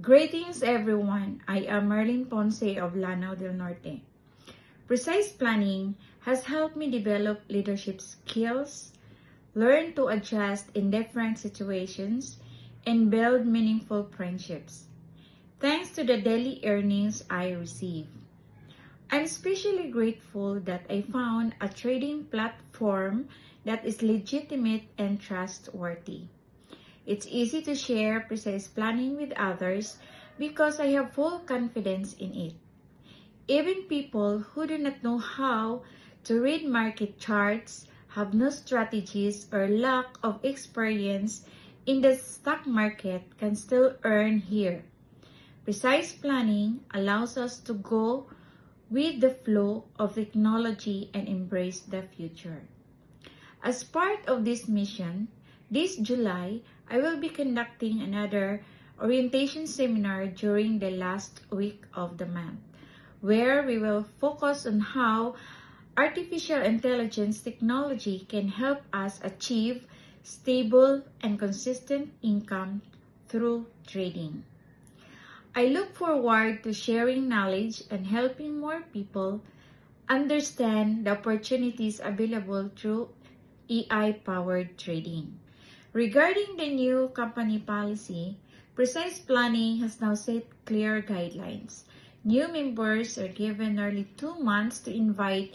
Greetings everyone, I am Merlin Ponce of Lanao del Norte. Precise planning has helped me develop leadership skills, learn to adjust in different situations, and build meaningful friendships. Thanks to the daily earnings I receive. I'm especially grateful that I found a trading platform that is legitimate and trustworthy. It's easy to share precise planning with others because I have full confidence in it. Even people who do not know how to read market charts, have no strategies, or lack of experience in the stock market can still earn here. Precise planning allows us to go with the flow of technology and embrace the future. As part of this mission, this July, I will be conducting another orientation seminar during the last week of the month, where we will focus on how artificial intelligence technology can help us achieve stable and consistent income through trading. I look forward to sharing knowledge and helping more people understand the opportunities available through AI-powered trading. Regarding the new company policy, Precise Planning has now set clear guidelines. New members are given nearly 2 months to invite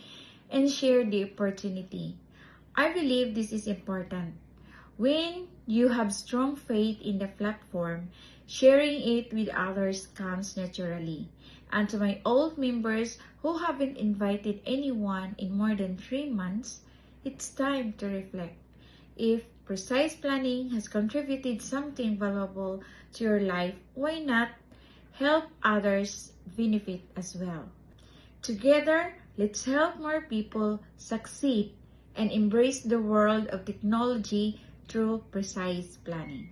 and share the opportunity. I believe this is important. When you have strong faith in the platform, sharing it with others comes naturally. And to my old members who haven't invited anyone in more than 3 months, it's time to reflect. If Precise Planning has contributed something valuable to your life, why not help others benefit as well? Together, let's help more people succeed and embrace the world of technology through Precise Planning.